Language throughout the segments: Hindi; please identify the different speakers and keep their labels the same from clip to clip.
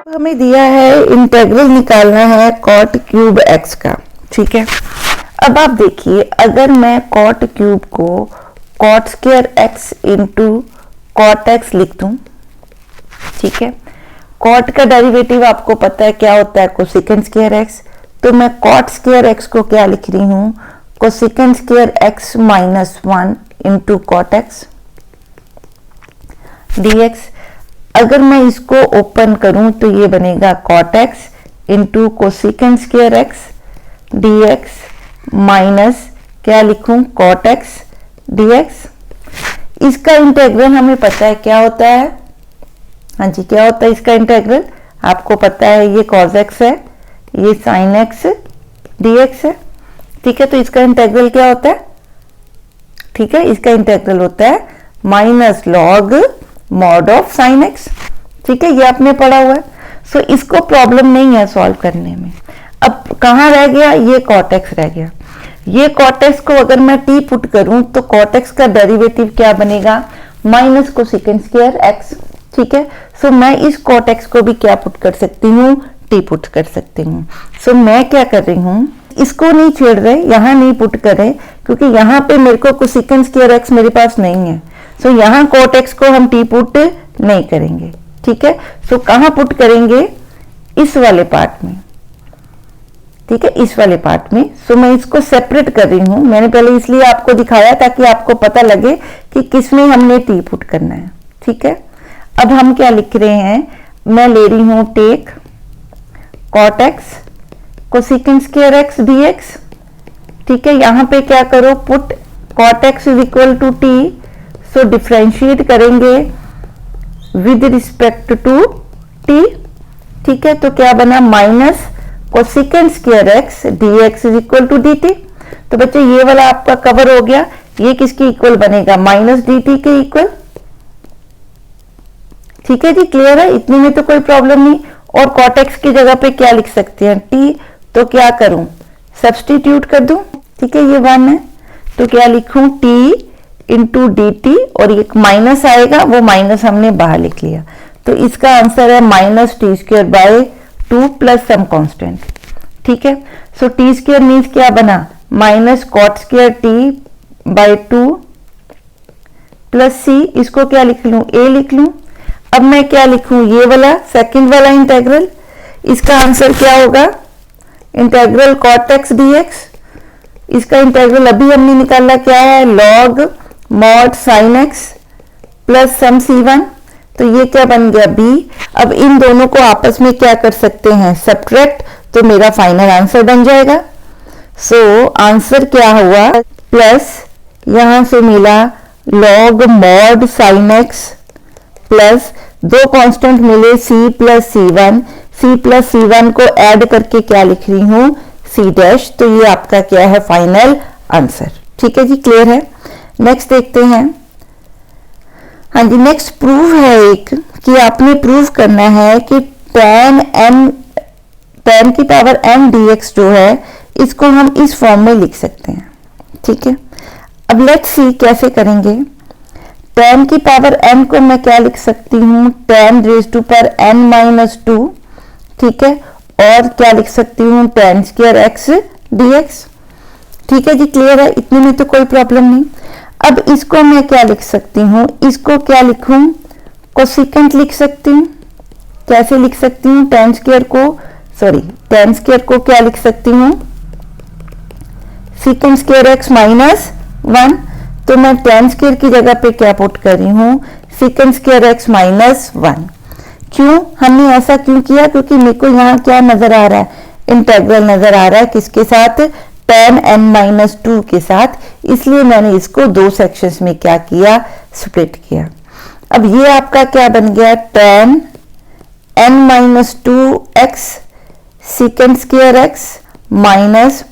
Speaker 1: हमें दिया है इंटीग्रल निकालना है कॉट क्यूब एक्स का। ठीक है, अब आप देखिए, अगर मैं कॉट क्यूब को cot square x into cot x लिख दूं, ठीक है, कॉट का डेरिवेटिव आपको पता है क्या होता है, कोसेकेंट स्क्वायर एक्स। तो मैं कॉट स्क्वायर एक्स को क्या लिख रही हूं, cosecant square x minus 1 into cot x dx। अगर मैं इसको ओपन करूं तो ये बनेगा cot x into cosecant square x dx minus क्या लिखूं, कॉट एक्स dx। इसका इंटीग्रल हमें पता है क्या होता है, हाँ जी क्या होता है इसका इंटीग्रल, आपको पता है ये cos x है, ये sin x dx है। ठीक है, तो इसका इंटीग्रल क्या होता है, ठीक है, इसका इंटीग्रल होता है minus log mod of sine x. ठीक है, ये आपने पढ़ा हुआ है। सो इसको प्रॉब्लम नहीं है सॉल्व करने में। अब कहाँ रह गया, ये कॉट एक्स रह गया। ये कॉट एक्स को अगर मैं टी पुट करूं तो कॉट एक्स का डेरिवेटिव क्या बनेगा, माइनस कोसेकेंट स्क्वायर एक्स। ठीक है, सो मैं इस कॉट एक्स को भी क्या पुट कर सकती हूँ, टी पुट कर सकती हूँ। सो मैं क्या कर रही हूँ, इसको नहीं छेड़ रहे, यहाँ नहीं पुट कर रहे, क्योंकि यहाँ पे मेरे को कोसेकेंट स्क्वायर एक्स मेरे पास नहीं है। सो यहाँ कॉट एक्स को हम टी पुट नहीं करेंगे। ठीक है, सो कहाँ पुट करेंगे, इस वाले पार्ट में। ठीक है, इस वाले पार्ट में। सो मैं इसको सेपरेट कर रही हूँ, मैंने पहले इसलिए आपको दिखाया ताकि आपको पता लगे कि किसमें हमने टी पुट करना है। ठीक है, अब हम क्या लिख रहे हैं, मैं ले रही हूँ take cot x cosecant square x dx। ठीक है, यहाँ पे क्या करो, put cot x is equal to t. So differentiate करेंगे विद रिस्पेक्ट टू टी। ठीक है, तो क्या बना, minus cosecant square x dx is equal to dt। तो बच्चे ये वाला आपका कवर हो गया, ये किसके इक्वल बनेगा, माइनस dt के इक्वल। ठीक है जी, क्लियर है, इतने में तो कोई प्रॉब्लम नहीं। और कॉट एक्स की जगह पे क्या लिख सकते हैं, t, तो क्या करूं, सब्सटीट्यूट कर दूं। ठीक है, ये 1 है, तो क्या लिखूं, t इंटू डी टी, और ये माइनस आएगा, वो माइनस हमने बाहर लिख लिया। तो इसका आंसर है minus t square by 2 plus some constant. ठीक है, सो टी स्क्वायर मीन्स क्या बना, minus cot square t by 2 plus c, इसको क्या लिख लूं, ए लिख लूं। अब मैं क्या लिखूं, ये वाला सेकंड वाला इंटीग्रल, इसका आंसर क्या होगा, इंटीग्रल कॉट एक्स dx। इसका इंटीग्रल अभी हमने निकाला क्या है, log mod sine x plus some c1। तो ये क्या बन गया, b। अब इन दोनों को आपस में क्या कर सकते हैं, सब्ट्रैक्ट, तो मेरा फाइनल आंसर बन जाएगा। सो आंसर क्या हुआ, प्लस यहां से मिला log mod sine x plus 2 constant मिले c plus c1। c plus c1 को ऐड करके क्या लिख रही हूं, c डैश। तो ये आपका क्या है, फाइनल आंसर। ठीक है जी, क्लियर है। नेक्स्ट देखते हैं। हाँ जी, नेक्स्ट प्रूव है एक, कि आपने प्रूव करना है कि tan की पावर m dx जो है, इसको हम इस फॉर्म में लिख सकते हैं। ठीक है, अब लेट्स सी कैसे करेंगे। tan की पावर m को मैं क्या लिख सकती हूँ, tan रेज टू पर n माइनस 2। ठीक है, और क्या लिख सकती हूँ, tan स्क्वायर x dx। ठीक है जी, क्लियर है, इतने में तो कोई प्रॉब्लम नहीं। अब इसको मैं क्या लिख सकती हूँ, इसको क्या लिखूं, कोसेकेंट लिख सकती हूँ। कैसे लिख सकती हूँ, tan स्क्वायर को क्या लिख सकती हूँ, सेकेंड स्क्वायर x माइनस 1। तो मैं tan स्क्वायर की जगह पे क्या पुट कर रही हूँ, सेकेंड स्क्वायर x माइनस 1। क्यों हमने ऐसा क्यों किया, क्योंकि मेरे को यहाँ क्या नजर आ रहा है, इंटीग्रल नजर आ रहा है, किसके साथ, tan n माइनस 2 के साथ, इसलिए मैंने इसको 2 सेक्शंस में क्या किया, स्प्लिट किया। अब ये आपका क्या बन गया, tan n minus 2x second square x minus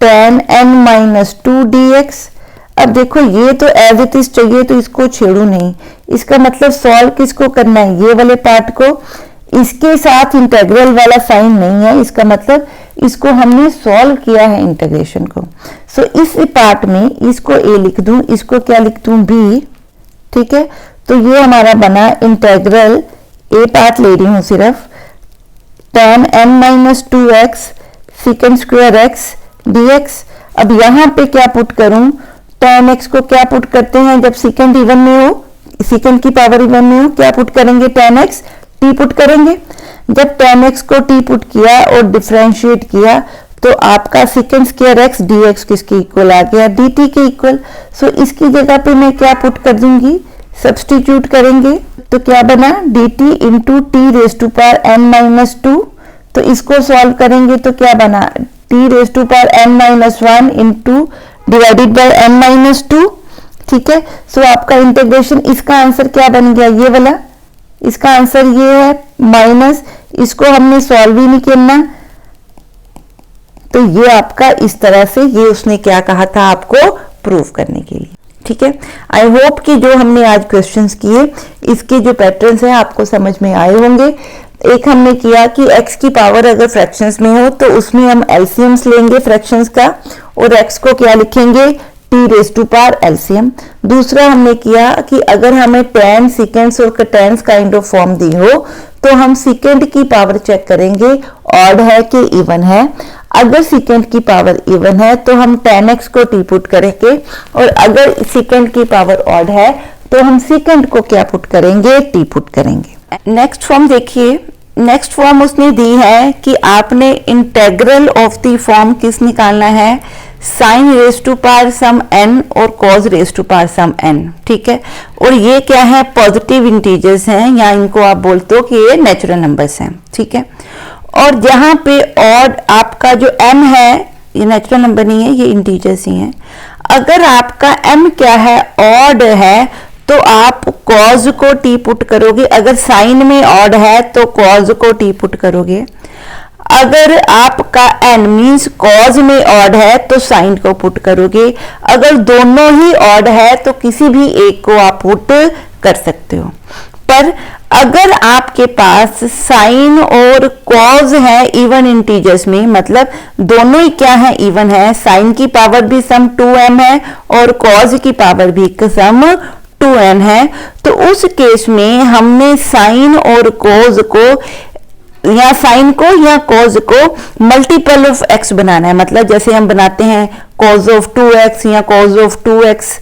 Speaker 1: tan n minus 2 dx। अब देखो ये तो एज इट इज चाहिए, तो इसको छेड़ू नहीं। इसका मतलब सॉल्व किसको करना है, ये वाले पार्ट को, इसके साथ इंटीग्रल वाला साइन नहीं है, इसका मतलब इसको हमने सॉल्व किया है इंटीग्रेशन को। सो इस पार्ट में इसको a लिख दूं, इसको क्या लिख दूं, b। ठीक है, तो ये हमारा बना इंटीग्रल, ए पार्ट ले रही हूं सिर्फ, tan n minus 2x secant square x dx। अब यहाँ पे क्या पुट करूं, tan x को क्या पुट करते हैं जब secant इवन में हो, secant की पावर इवन में हो, क्या पुट करेंगे, tan x t पुट करेंगे। जब tan x को t पुट किया और डिफरेंशिएट किया तो आपका secant स्क्वायर x dx किसके इक्वल आ गया, dt के इक्वल। सो इसकी जगह पे मैं क्या पुट कर दूंगी, सब्स्टिट्यूट करेंगे तो क्या बना, dt into t raise to power n minus 2। तो इसको सॉल्व करेंगे तो क्या बना, t raise to power n minus 1 into divided by n minus 2। ठीक है, सो आपका इंटीग्रेशन, इसका आंसर क्या बन गया, ये वाला, इसका आंसर ये है माइनस, इसको हमने सॉल्व ही नहीं करना, तो ये आपका इस तरह से, ये उसने क्या कहा था आपको प्रूव करने के लिए। ठीक है, आई होप कि जो हमने आज क्वेश्चंस किए इसके जो पैटर्न्स हैं आपको समझ में आए होंगे। एक हमने किया कि x की पावर अगर फ्रैक्शंस में हो तो उसमें हम एलसीएम्स लेंगे फ्रैक्शंस का और x को क्या लिखेंगे, t raise to power LCM. दूसरा हमने किया कि अगर हमें tan सेकेंड्स और कटेंस काइंड ऑफ फॉर्म दी हो तो हम सेकेंड की पावर चेक करेंगे ऑड है कि इवन है। अगर सेकेंड की पावर इवन है तो हम tan x को t पुट करेंगे और अगर सेकेंड की पावर ऑड है तो हम सेकेंड को क्या पुट करेंगे, t पुट करेंगे। नेक्स्ट फॉर्म देखिए, नेक्स्ट फॉर्म उसने दी है कि आपने इंटेग्रल ऑफ द फॉर्म किस निकालना है, sine raise to power some n और cos raise to power some n। ठीक है, और ये क्या है, पॉजिटिव इंटीजर्स हैं या इनको आप बोलते हो कि ये नेचुरल नंबर्स हैं। ठीक है, और जहां पे ऑड आपका जो m है, ये नेचुरल नंबर नहीं है, ये इंटीजर्स ही हैं। अगर आपका m क्या है, ऑड है, तो आप कॉज को t पुट करोगे, अगर साइन में ऑड है तो कॉज को t पुट करोगे। अगर आपका n मींस कॉज में ऑड है तो साइन को पुट करोगे। अगर दोनों ही ऑड है तो किसी भी एक को आप पुट कर सकते हो। पर अगर आपके पास साइन और कॉज है इवन इंटीजर्स में, मतलब दोनों ही क्या है, इवन है, साइन की पावर भी सम 2m है और कॉज की पावर भी सम 2n है, तो उस केस में हमने साइन और कॉज को या साइन को या कॉज को मल्टीपल ऑफ x बनाना है। मतलब जैसे हम बनाते हैं कॉज ऑफ 2x या cause of 2x,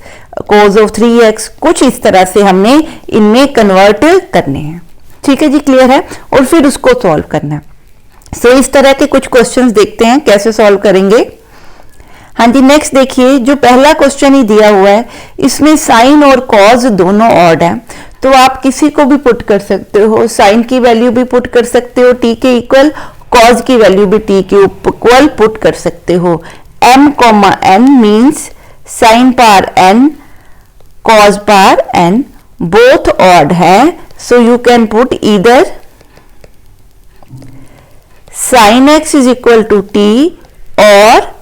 Speaker 1: cause of 3x, कुछ इस तरह से हमने इनमें कन्वर्ट करने हैं। ठीक है जी, क्लियर है, और फिर उसको सॉल्व करना है। सो इस तरह के कुछ क्वेश्चंस देखते हैं कैसे सॉल्व करेंगे। हाँ जी, नेक्स्ट देखिए, जो पहला क्वेश्चन ही दिया हुआ है इसमें साइन और कॉज दोनों ऑड है, तो आप किसी को भी पुट कर सकते हो, साइन की वैल्यू भी पुट कर सकते हो t के इक्वल, कॉज की वैल्यू भी t के इक्वल पुट कर सकते हो। m, n means sine power n, cos power n, both odd है, so you can put either sine x is equal to t और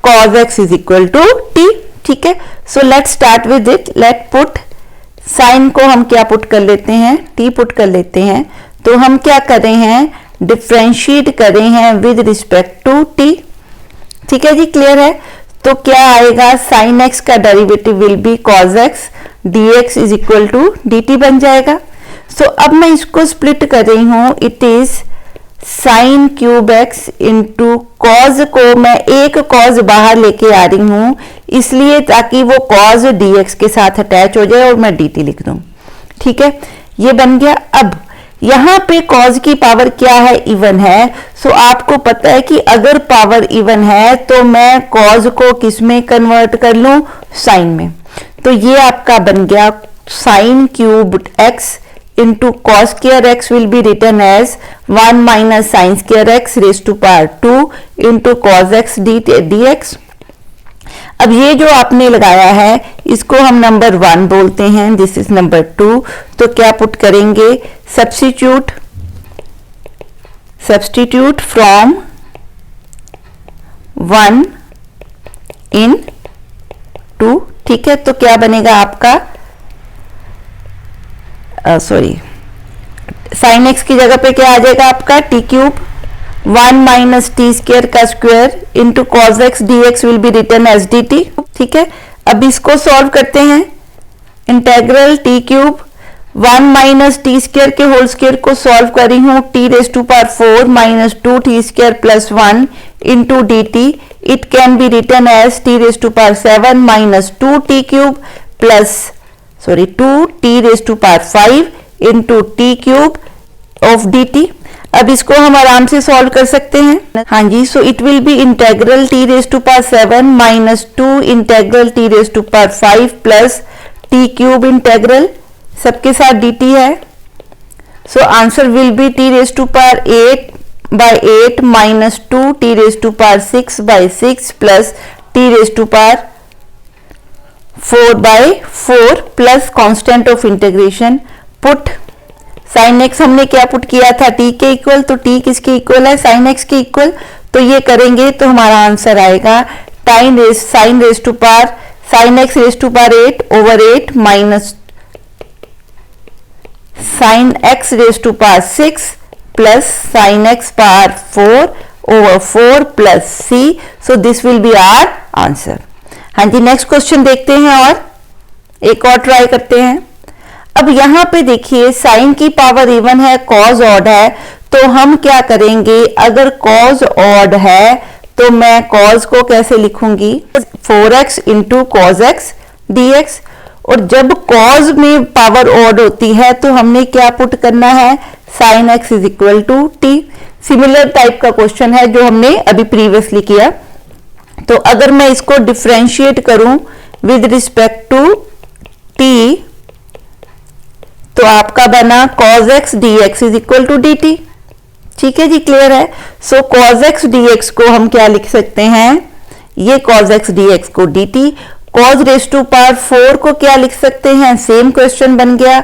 Speaker 1: cos x is equal to t। ठीक है, so let start with it, let put, sine को हम क्या पुट कर लेते हैं, t पुट कर लेते हैं, तो हम क्या कर रहे हैं, डिफरेंशिएट कर रहे हैं विद रिस्पेक्ट टू t। ठीक है जी, क्लियर है, तो क्या आएगा, साइन x का derivative will be cos x, dx is equal to dt बन जाएगा। सो अब मैं इसको स्प्लिट कर रही हूं, it is sine cube x into cos को मैं एक कॉज बाहर लेके आ रही हूं, इसलिए ताकि वो कॉज dx के साथ अटैच हो जाए और मैं dt लिख दूं। ठीक है, ये बन गया। अब यहां पे कॉज की पावर क्या है, इवन है, सो आपको पता है कि अगर पावर इवन है तो मैं कॉज को किस में कन्वर्ट कर लूं, साइन में। तो ये आपका बन गया sine cube x into cos square x will be written as 1 minus sin square x raised to power 2 into cos x dx। अब ये जो आपने लगाया है इसको हम नंबर 1 बोलते हैं, दिस इज नंबर 2। तो क्या पुट करेंगे, सब्स्टिट्यूट फ्रॉम 1 इन 2। ठीक है, तो क्या बनेगा आपका, सॉरी, साइन एक्स की जगह पे क्या आ जाएगा आपका, t cube 1 minus t square का square into cos x d x will be written as d t. ठीक है, अब इसको सॉल्व करते हैं, integral t cube 1 minus t square के होल स्क्र को सॉल्व कर रही हूँ, t raise to power 4 minus 2t square plus 1 into d t. It can be written as t raise to power 7 minus 2t cube plus 2t raise to power 5 into t cube of d t. अब इसको हम आराम से सॉल्व कर सकते हैं. हाँ जी, so it will be integral t raise to power 7 minus 2 integral t raise to power 5 plus t cube integral सबके साथ dt है. So answer will be t raise to power 8/8 minus 2 t raise to power 6/6 plus t raise to power 4/4 plus constant of integration. Put sine x हमने क्या पुट किया था, t के इक्वल, तो t किसके इक्वल है, साइन एक्स के इक्वल. तो ये करेंगे तो हमारा आंसर आएगा sine raise to power sine x raise to power 8/8 minus sine x raise to power 6 plus sine x power 4/4 plus c. So this will be our answer. हाँ जी, नेक्स्ट क्वेश्चन देखते हैं और एक और ट्राई करते हैं. अब यहां पे देखिए साइन की पावर इवन है, कॉज ऑड है, तो हम क्या करेंगे, अगर कॉज ऑड है तो मैं कॉज को कैसे लिखूंगी, 4x into cos x d x. और जब कॉज में पावर ऑड होती है तो हमने क्या पुट करना है, sine x is equal to t. Similar type का क्वेश्चन है जो हमने अभी प्रीवियसली किया. तो अगर मैं इसको डिफरेंशिएट करूं विद रिस्पेक्ट टू टी तो आपका बना cos x dx is equal to d t. ठीक है जी, क्लियर है. सो cos x dx को हम क्या लिख सकते हैं, ये cos x dx को dt. cos raise to power 4 को क्या लिख सकते हैं, सेम क्वेश्चन बन गया,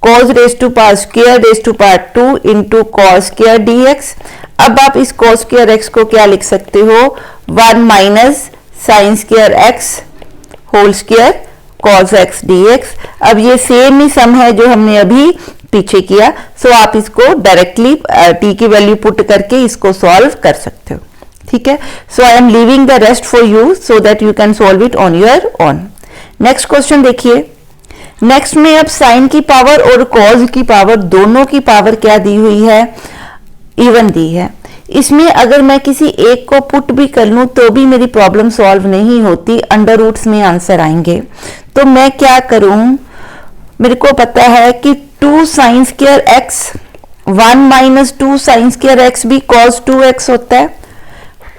Speaker 1: cos raise to power square raise to power 2 into cos square dx. अब आप इस cos स्क्वायर x को क्या लिख सकते हो, 1 minus sine square x whole square cos x dx. अब ये सेम ही सम है जो हमने अभी पीछे किया. सो आप इसको डायरेक्टली t की वैल्यू पुट करके इसको सॉल्व कर सकते हो. ठीक है. So I am leaving the rest for you so that you can solve it on your own. Next question देखिए. नेक्स्ट में अब साइन की पावर और कॉज की पावर दोनों की पावर क्या दी हुई है, इवन दी है. इसमें अगर मैं किसी एक को पुट भी कर लूं तो भी मेरी प्रॉब्लम सॉल्व नहीं होती, अंडर रूट्स में आंसर आएंगे. तो मैं क्या करूं, मेरे को पता है कि 2 sign square x 1 minus 2 sign square x भी cos 2x होता है,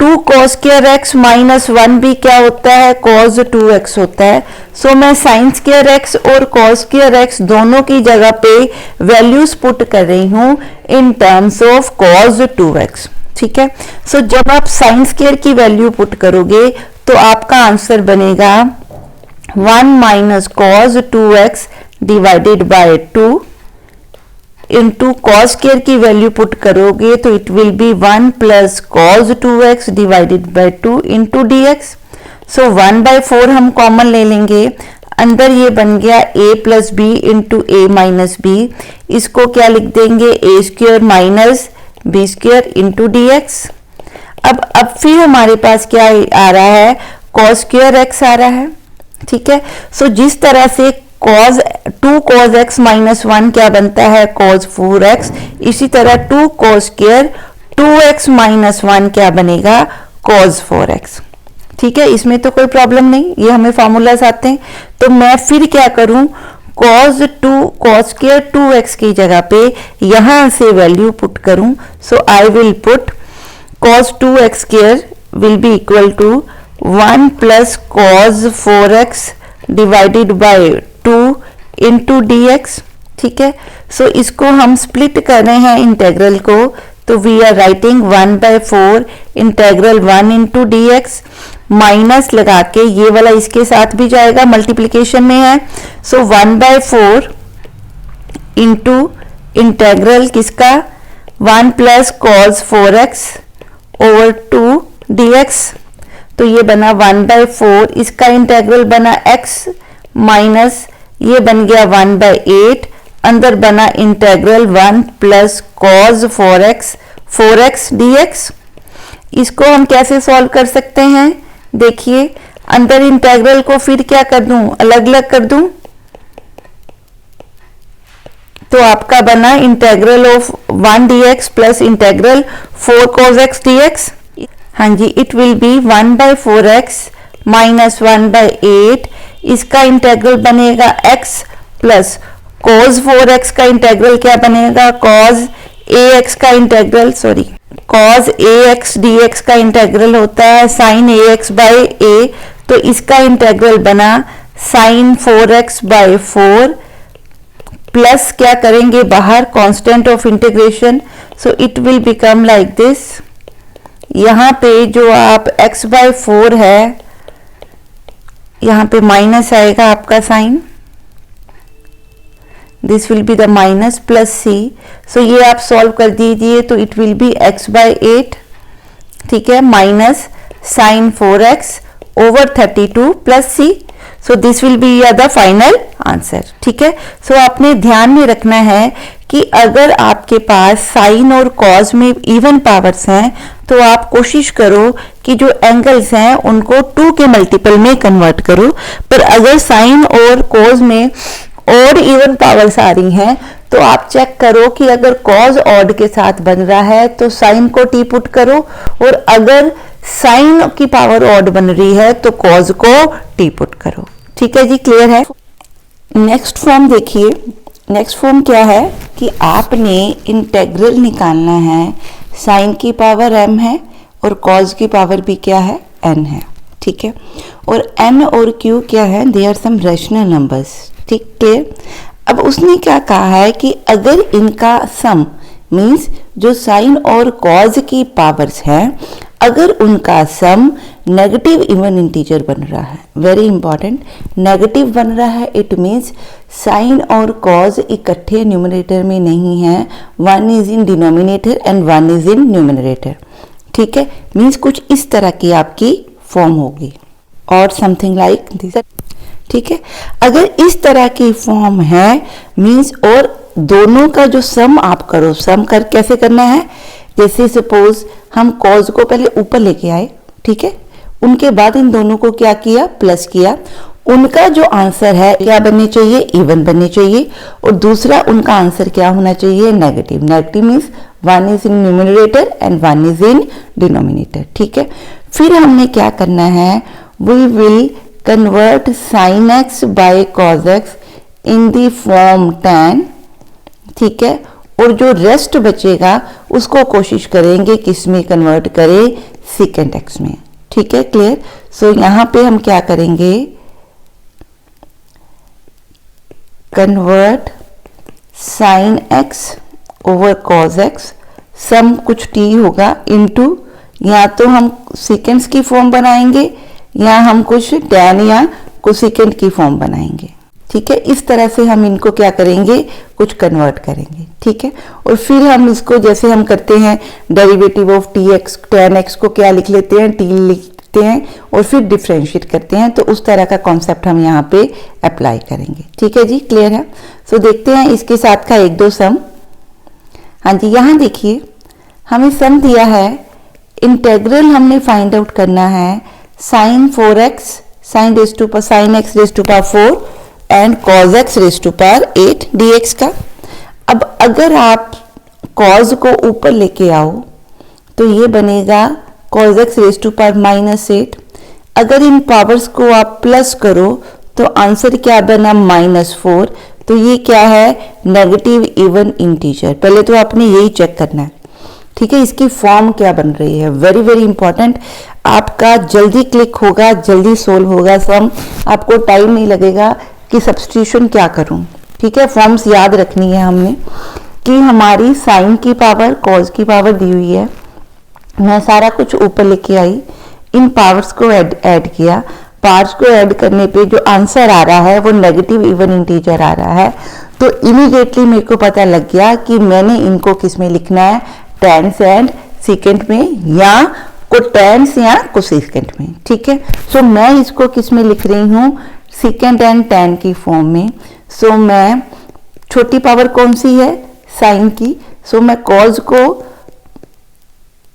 Speaker 1: 2 cos स्क्वायर एक्स माइनस 1 भी क्या होता है, cos 2x होता है. सो मैं साइन स्क्वायर एक्स और cos स्क्वायर एक्स दोनों की जगह पे वैल्यूज पुट कर रही हूं in terms of cos 2x. ठीक है. सो जब आप साइन स्क्वायर की वैल्यू पुट करोगे तो आपका आंसर बनेगा 1 minus cos 2x divided by 2 into cos square की वैल्यू पुट करोगे तो it will be 1 plus cos 2x divided by 2 into d x. So 1/4 हम कॉमन ले लेंगे, अंदर ये बन गया a plus B into A minus B. इसको क्या लिख देंगे, A square minus B square into d x. अब फिर हमारे पास क्या आ रहा है, cos स्क्वायर एक्स आ रहा है. ठीक है. सो जिस तरह से2 cos x माइनस 1 क्या बनता है, cos 4x, इसी तरह 2 cos स्क्वायर 2x माइनस 1 क्या बनेगा, cos 4x. ठीक है, इसमें तो कोई प्रॉब्लम नहीं, ये हमें फॉर्मूलाज आते हैं. तो मैं फिर क्या करूं, cos स्क्वायर 2x की जगह पे यहां से वैल्यू पुट करूं. So I will put cos 2x square will be equal to 1 plus cos 4x divided by 2 into d x. ठीक है. सो इसको हम स्प्लिट कर रहे हैं इंटेग्रल को, तो we are writing 1/4 integral 1 into d x, minus लगा के ये वाला इसके साथ भी जाएगा, मल्टीप्लीकेशन में है. सो 1/4 इंटू इंटेग्रल किसका, 1 plus cos 4x over 2 D x. तो ये बना 1/4, इसका इंटेग्रल बना x माइनस ये बन गया 1/8, अंदर बना integral 1 plus cos 4x dx. इसको हम कैसे सॉल्व कर सकते हैं, देखिए अंदर इंटेग्रल को फिर क्या कर दूं, अलग अलग कर दूं. तो आपका बना integral of 1 dx plus integral 4 cos x dx। हाँ जी, it will be 1/4x minus 1/8। इसका इंटेग्रल बनेगा x प्लस cos 4x का इंटेग्रल क्या बनेगा, cos ax का इंटेग्रल cos ax dx का इंटेग्रल होता है sin ax बाई a, तो इसका इंटेग्रल बना sin 4x/4 प्लस क्या करेंगे बाहर constant of integration, so it will become like this. यहाँ पे जो आप x/4 है, यहाँ पे माइनस आएगा आपका sine, this will be the minus plus C. So ये आप सॉल्व कर दीजिए तो इट विल बी x/8, ठीक है, minus sine 4x over 32 plus C. So this will be the final answer, ठीक है। सो आपने ध्यान में रखना है कि अगर आपके पास साइन और कॉज में इवन पावर्स हैं तो आप कोशिश करो कि जो एंगल्स हैं उनको 2 के मल्टीपल में कन्वर्ट करो, पर अगर साइन और कॉज में और इवन पावर्स आ रही हैं तो आप चेक करो कि अगर कॉज ऑड के साथ बन रहा है तो साइन को टी पुट करो, और अगर साइन की पावर ऑड बन रही है तो कॉज को टी पुट करो, ठीक है जी, क्लियर है। नेक्स्ट फॉर्म देखिए, नेक्स्ट फॉर्म क्या है कि आपने इंटेग्रल निकालना है, साइन की पावर m है और कॉज की पावर भी क्या है, n है, ठीक है, और n और q क्या है, they are some rational numbers, ठीक, क्लियर। अब उसने क्या कहा है कि अगर इनका सम मीन्स जो साइन और कॉज की पावर्स हैं, अगर उनका सम नेगेटिव इवन इंटीजर बन रहा है, वेरी इंपॉर्टेंट, नेगेटिव बन रहा है, इट मीन्स साइन और कॉज इकट्ठे न्यूमरेटर में नहीं है, one is in denominator and one is in numerator, ठीक है, मीन्स कुछ इस तरह की आपकी फॉर्म होगी और समथिंग लाइक दिस, ठीक है। अगर इस तरह की फॉर्म है मीन्स, और दोनों का जो सम आप करो, सम कर कैसे करना है, जैसे सपोज हम कॉज को पहले ऊपर लेके आए, ठीक है, उनके बाद इन दोनों को क्या किया, प्लस किया, उनका जो आंसर है क्या बनने चाहिए, इवन बनने चाहिए, और दूसरा उनका आंसर क्या होना चाहिए, negative. Negative means one is in numerator and one is in denominator, ठीक है। फिर हमने क्या करना है, we will convert sine x by cos x in the form tan, ठीक है, और जो रेस्ट बचेगा उसको कोशिश करेंगे किस में कन्वर्ट करें, सेकेंड एक्स में, ठीक है, क्लियर। सो यहाँ पे हम क्या करेंगे, convert sine x over cos x, some कुछ t होगा इनटू, या तो हम सेकेंड्स की फॉर्म बनाएंगे या हम कुछ tan या कोसेकेंड की फॉर्म बनाएंगे, ठीक है। इस तरह से हम इनको क्या करेंगे, कुछ कन्वर्ट करेंगे, ठीक है। और फिर हम इसको जैसे हम करते हैं derivative of T x, ten x को क्या लिख लेते हैं, टी लिखते हैं और फिर डिफ्रेंशिएट करते हैं, तो उस तरह का कॉन्सेप्ट हम यहाँ पे अप्लाई करेंगे, ठीक है जी, क्लियर है। सो देखते हैं इसके साथ का एक दो सम। हाँ जी, यहाँ देखिए हमें सम दिया है, इंटेग्रल हमने फाइंड आउट करना है sine 4x sine x raise to power 4 and cos x raise to power 8 dx का। अब अगर आप कॉज को ऊपर लेके आओ तो ये बनेगा cos x raise to power -8। अगर इन पावर्स को आप प्लस करो तो आंसर क्या बना, -4। तो ये क्या है, नेगेटिव इवन इंटीजर। पहले तो आपने यही चेक करना है, ठीक है, इसकी फॉर्म क्या बन रही है, वेरी वेरी इंपॉर्टेंट। आपका जल्दी क्लिक होगा, जल्दी सोल्व होगा सम, आपको टाइम नहीं लगेगा कि सब्स्टिट्यूशन क्या करूं, ठीक है। फॉर्म्स याद रखनी है हमने कि हमारी साइन की पावर कॉज की पावर दी हुई है, मैं सारा कुछ ऊपर लेके आई, इन पावर्स को ऐड किया, पावर्स को ऐड करने पे जो आंसर आ रहा है वो नेगेटिव इवन इंटीजर आ रहा है, तो इमीडिएटली मेरे को पता लग गया कि मैंने इनको किस में लिखना है, टेंस एंड सेकेंड में या कोटेंस या कोसेकेंट में, ठीक है। सो मैं इसको किस में लिख रही हूँ, सेकेंड एंड टेन की फॉर्म में। सो मैं छोटी पावर कौन सी है, साइन की, सो मैं कॉज को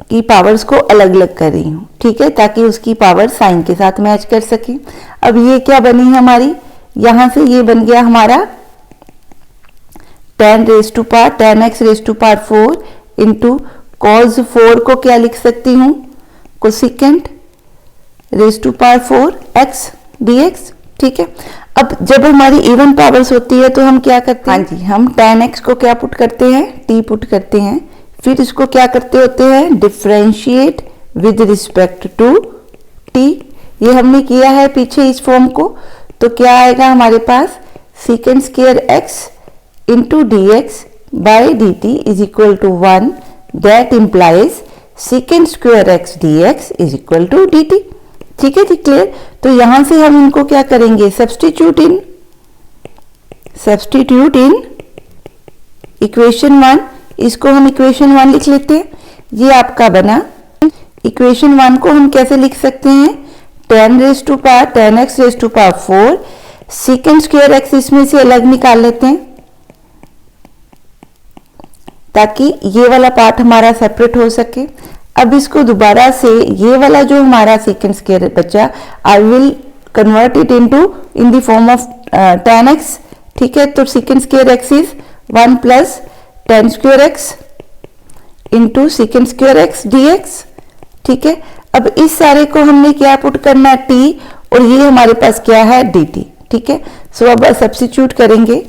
Speaker 1: की पावर्स को अलग अलग कर रही हूँ, ठीक है, ताकि उसकी पावर साइन के साथ मैच कर सके। अब ये क्या बनी है हमारी, यहां से ये बन गया हमारा tan raise to power tan x raise to power 4 into cos 4 को क्या लिख सकती हूँ, cosecant raise to power 4x dx। ठीक है, अब जब हमारी इवन पावर्स होती है तो हम क्या करते हैं, हाँ जी, हम tan x को क्या पुट करते हैं, t पुट करते हैं, फिर इसको क्या करते होते हैं, differentiate with respect to t। ये हमने किया है पीछे इस फॉर्म को, तो क्या आएगा हमारे पास, secant square x into d x by d t is equal to 1, that implies secant square x dx is equal to d t. ठीक है जी, क्लियर। तो यहां से हम इनको क्या करेंगे, सब्स्टिट्यूट इन इक्वेशन 1, इसको हम इक्वेशन 1 लिख लेते हैं। ये आपका बना। इक्वेशन 1 को हम कैसे लिख सकते हैं, tan raise to power tan x raise to power 4, secant square x इसमें से अलग निकाल लेते हैं ताकि ये वाला पार्ट हमारा सेपरेट हो सके। अब इसको दोबारा से ये वाला जो हमारा सीकेंट स्क्वायर बचा, I will convert it in the form of tan x। ठीक है, तो secant square x is 1 plus tan square x into secant square x dx। ठीक है, अब इस सारे को हमने क्या पुट करना है, t, और ये हमारे पास क्या है, dt। ठीक है, सो अब सब्स्टिट्यूट करेंगे।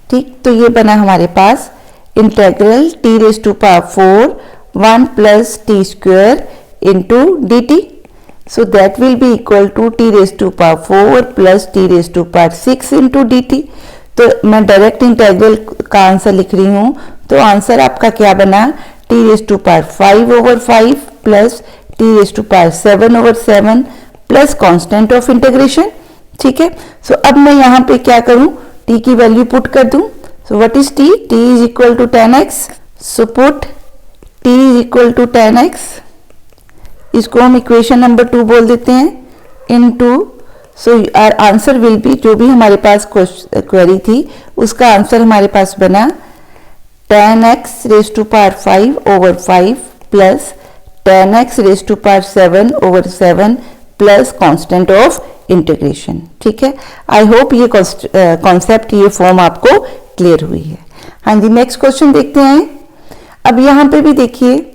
Speaker 1: ठीक, तो ये बना हमारे पास integral t raise to power 4 1 plus t square into d t. So that will be equal to t raise to power 4 plus t raise to power 6 into d t. तो मैं डायरेक्ट इंटेग्रल का आंसर लिख रही हूँ, तो आंसर आपका क्या बना, t raise to power 5 over 5 plus t raise to power 7 over 7 plus constant of integration. ठीक है, सो अब मैं यहाँ पे क्या करूँ, t की वैल्यू पुट कर दूं। So what is t, t is equal to tan x, so put t is equal to tan x, इसको हम इक्वेशन नंबर 2 बोल देते हैं, into, so our answer will be, जो भी हमारे पास क्वेरी थी उसका आंसर हमारे पास बना tan x raise to power 5 over 5 plus tan x raise to power 7 over 7 plus constant of integration. ठीक है, आई होप ये कॉन्सेप्ट, ये फॉर्म आपको क्लियर हुई है। हाँ जी, नेक्स्ट क्वेश्चन देखते हैं। अब यहाँ पे भी देखिए,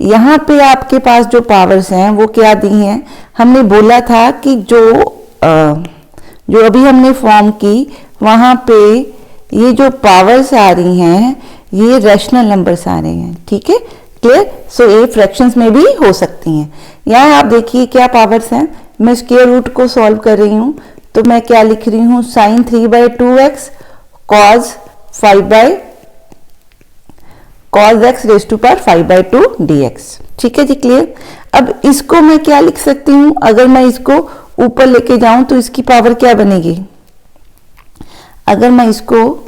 Speaker 1: यहाँ पे आपके पास जो पावर्स हैं वो क्या दी हैं, हमने बोला था कि जो अभी हमने फॉर्म की वहाँ पे ये जो पावर्स आ रही हैं ये रैशनल नंबर्स आ रहे हैं। ठीक है, क्लियर। सो ये फ्रैक्शंस में भी हो सकती हैं। यहाँ आप देखिए क्या पावर्स हैं, मैं स्क्वायर रूट को सॉल्व कर रही हूँ, तो मैं क्या लिख रही हूँ, sine 3/2x cos 5/cos x raise to power 5/2 dx। ठीक है जी, क्लियर। अब इसको मैं क्या लिख सकती हूँ, अगर मैं इसको ऊपर लेके जाऊं तो इसकी पावर क्या बनेगी, अगर मैं इसको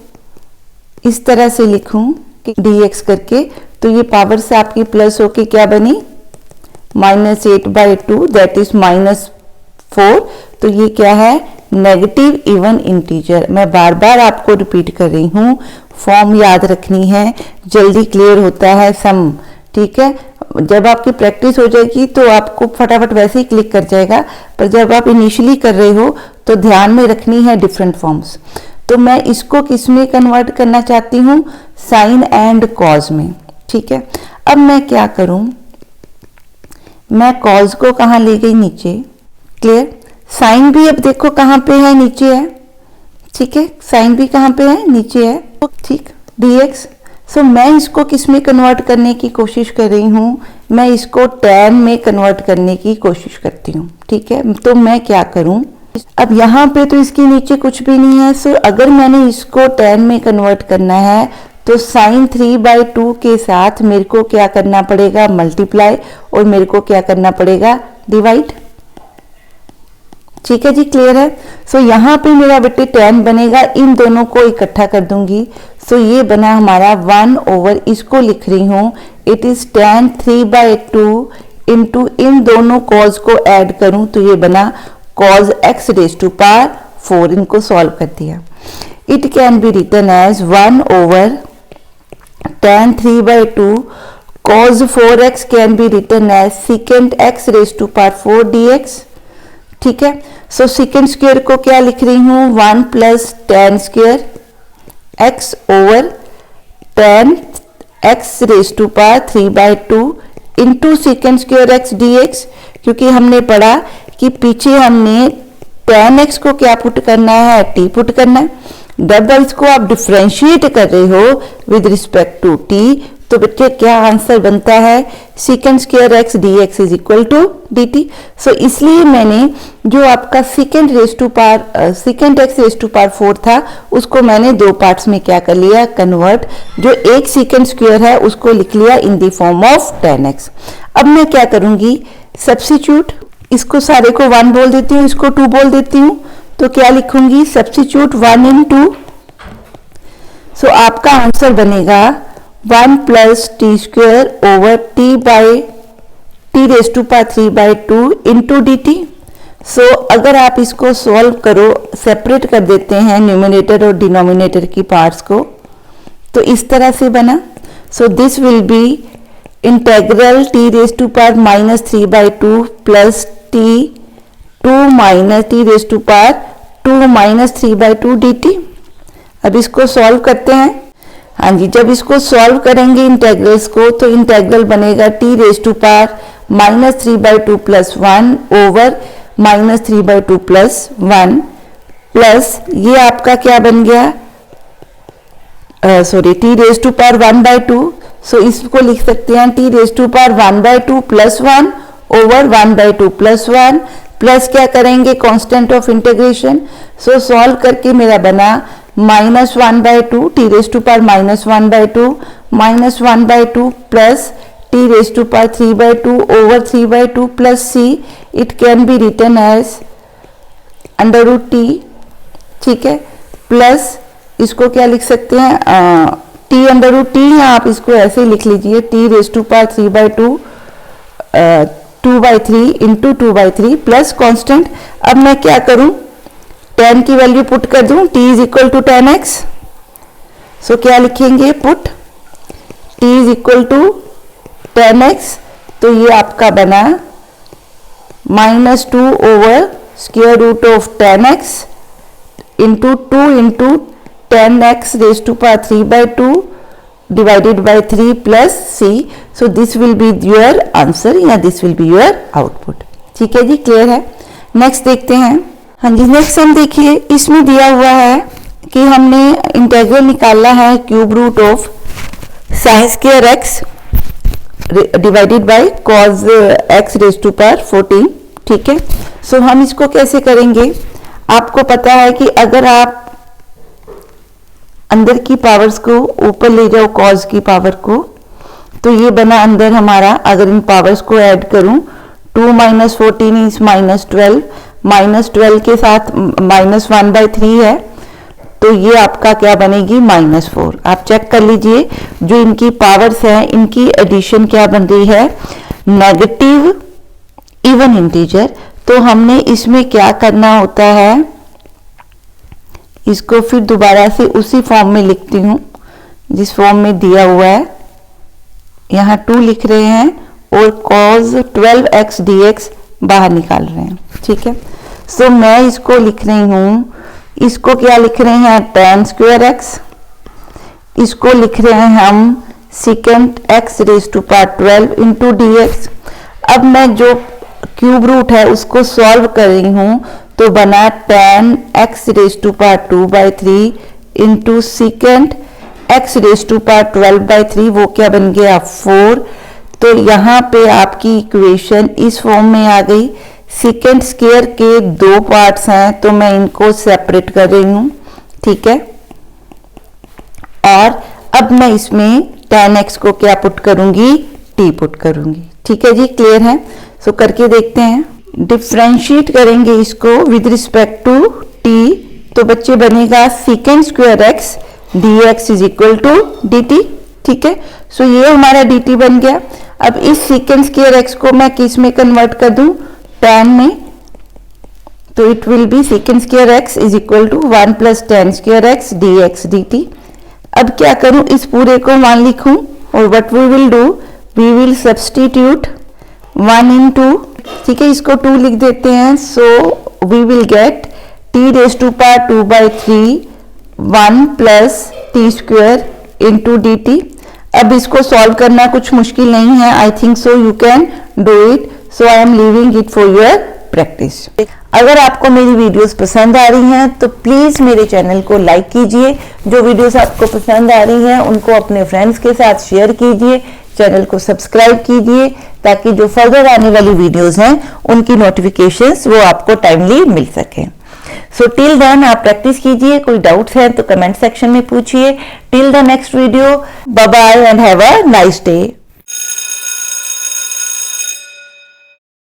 Speaker 1: इस तरह से लिखूं कि dx करके, तो ये पावर से आपकी प्लस होके क्या बनी, -8/2 दैट इज -4। तो ये क्या है, नेगेटिव इवन इंटीजर। मैं बार बार आपको रिपीट कर रही हूँ, फॉर्म याद रखनी है, जल्दी क्लियर होता है सम। ठीक है, जब आपकी प्रैक्टिस हो जाएगी तो आपको फटाफट वैसे ही क्लिक कर जाएगा, पर जब आप इनिशियली कर रहे हो तो ध्यान में रखनी है डिफरेंट फॉर्म्स। तो मैं इसको किस में कन्वर्ट करना चाहती हूँ, साइन एंड कॉज में। ठीक है, अब मैं क्या करूँ, मैं कॉज को कहाँ ले गई, नीचे। क्लियर, साइन भी अब देखो कहाँ पे है, नीचे है। ठीक है, साइन भी कहाँ पे है, नीचे है। ठीक, dx। सो मैं इसको किस में कन्वर्ट करने की कोशिश कर रही हूँ, मैं इसको tan में कन्वर्ट करने की कोशिश करती हूँ। ठीक है, तो मैं क्या करूँ, अब यहाँ पे तो इसके नीचे कुछ भी नहीं है, सो अगर मैंने इसको tan में कन्वर्ट करना है तो साइन 3/2 के साथ मेरे को क्या करना पड़ेगा, मल्टीप्लाई, और मेरे को क्या करना पड़ेगा, डिवाइड। ठीक है जी, क्लियर है। सो यहाँ पे मेरा बेटे tan बनेगा, इन दोनों को इकट्ठा कर दूंगी। सो ये बना हमारा 1 ओवर, इसको लिख रही हूँ, इट इज tan 3/2 इंटू इन दोनों कॉज को ऐड करूं तो ये बना cos x raise to power 4। इनको सॉल्व कर दिया। It can be written as 1 over tan 3/2 cos 4x can be written as secant x raise to power 4 dx। ठीक है। सो सीकेंट स्क्वायर को क्या लिख रही हूँ, 1 plus tan square x over tan x raise to power 3/2 into secant square x d x, क्योंकि हमने पढ़ा कि पीछे हमने tan x को क्या पुट करना है, t पुट करना है। जब इसको आप डिफ्रेंशिएट कर रहे हो विद रिस्पेक्ट टू t, तो बच्चे क्या आंसर बनता है, secant square x d x is equal to d t. So इसलिए मैंने जो आपका secant x raise to power 4 था उसको मैंने दो पार्ट्स में क्या कर लिया, कन्वर्ट। जो एक सीकेंट स्क्वायर है उसको लिख लिया इन the form of tan x। अब मैं क्या करूंगी, सब्स्टिट्यूट, इसको सारे को 1 बोल देती हूँ, इसको 2 बोल देती हूँ, तो क्या लिखूंगी, सब्स्टिट्यूट 1 इन 2। सो आपका आंसर बनेगा 1 plus t square over t by t raise to power 3/2 into d t. So अगर आप इसको सॉल्व करो, सेपरेट कर देते हैं न्यूमिनेटर और डिनोमिनेटर की पार्ट्स को, तो इस तरह से बना। So this will be integral t raise to power -3/2 plus t 2 minus t raise to power 2 minus 3/2 dt। अब इसको सॉल्व करते हैं। हाँ जी, जब इसको सॉल्व करेंगे इंटेग्रल्स को, तो इंटेग्रल बनेगा t raise to power -3/2 plus 1 over -3/2 plus 1 plus ये आपका क्या बन गया, sorry t raise to power 1/2। So इसको लिख सकते हैं t raise to power 1/2 plus 1 over 1/2 plus 1 plus क्या करेंगे, constant of integration. So solve करके मेरा बना -1/2 t raise to power -1/2 -1/2 plus t raise to power 3/2 over 3/2 plus C, it can be written as √t, ठीक है। प्लस इसको क्या लिख सकते हैं, t √t, या आप इसको ऐसे लिख लीजिए t raise to power 3/2 2/3 into 2/3 plus constant. अब मैं क्या करूं, tan की वैल्यू पुट कर दूं, t is equal to tan x। So क्या लिखेंगे, put t is equal to tan x, तो ये आपका बना -2 over square root of tan x into 2 into tan x raise to power 3/2 divided by 3 plus c। so this will be your answer या this will be your output। ठीक है जी, क्लियर है। नेक्स्ट देखते हैं। हाँ जी, नेक्स्ट हम देखिए, इसमें दिया हुआ है कि हमने इंटीग्रल निकालना है cube root of sine square x divided by cos x raise to power 14। ठीक है, सो हम इसको कैसे करेंगे, आपको पता है कि अगर आप अंदर की पावर्स को ऊपर ले जाओ कॉज की पावर को, तो ये बना अंदर हमारा, अगर इन पावर्स को ऐड करूं 2 - 14 इज -12, -12 के साथ -1/3 है, तो ये आपका क्या बनेगी, -4। आप चेक कर लीजिए जो इनकी पावर्स हैं, इनकी एडिशन क्या बन रही है, नेगेटिव इवन इंटीजर। तो हमने इसमें क्या करना होता है, इसको फिर दोबारा से उसी फॉर्म में लिखती हूँ जिस फॉर्म में दिया हुआ है। यहाँ 2 लिख रहे हैं और cos 12x dx बाहर निकाल रहे हैं। ठीक है, सो मैं इसको लिख रही हूँ, इसको क्या लिख रहे हैं, tan स्क्वायर x, इसको लिख रहे हैं हम secant x raise to power 12 into dx। अब मैं जो क्यूब रूट है उसको सॉल्व कर रही हूँ, तो बना tan x raise to power 2/3 into secant x raise to power 12/3, वो क्या बन गया 4। तो यहाँ पे आपकी इक्वेशन इस फॉर्म में आ गई। सेकेंट स्क्वायर के 2 पार्ट्स हैं, तो मैं इनको सेपरेट कर रही हूँ। ठीक है, और अब मैं इसमें tan x को क्या पुट करूंगी, t पुट करूंगी। ठीक है जी, क्लियर है। सो करके देखते हैं, डिफ्रेंशिएट करेंगे इसको विद रिस्पेक्ट टू t, तो बच्चे बनेगा secant square x dx is equal to dt। ठीक है, सो ये हमारा dt बन गया। अब इस सेकेंड स्क्वायर x को मैं किस में कन्वर्ट कर दूं, tan में, तो it will be secant square x is equal to 1 plus tan square x dx dt। अब क्या करूं, इस पूरे को 1 लिखूं, और what we will do, we will substitute 1 into ठीक है, इसको 2 लिख देते हैं। So we will get t⁻2/3 1 plus t square into d t. अब इसको सॉल्व करना कुछ मुश्किल नहीं है, I think so you can do it. So I am leaving it for your practice. अगर आपको मेरी वीडियोस पसंद आ रही हैं तो प्लीज मेरे चैनल को लाइक कीजिए। जो वीडियोस आपको पसंद आ रही हैं उनको अपने फ्रेंड्स के साथ शेयर कीजिए। चैनल को सब्सक्राइब कीजिए ताकि जो फर्दर आने वाली वीडियोस हैं उनकी नोटिफिकेशंस वो आपको टाइमली मिल सके। सो टिल देन आप प्रैक्टिस कीजिए। कोई डाउट्स हैं तो कमेंट सेक्शन में पूछिए। Till the next video, bye bye and have a nice day.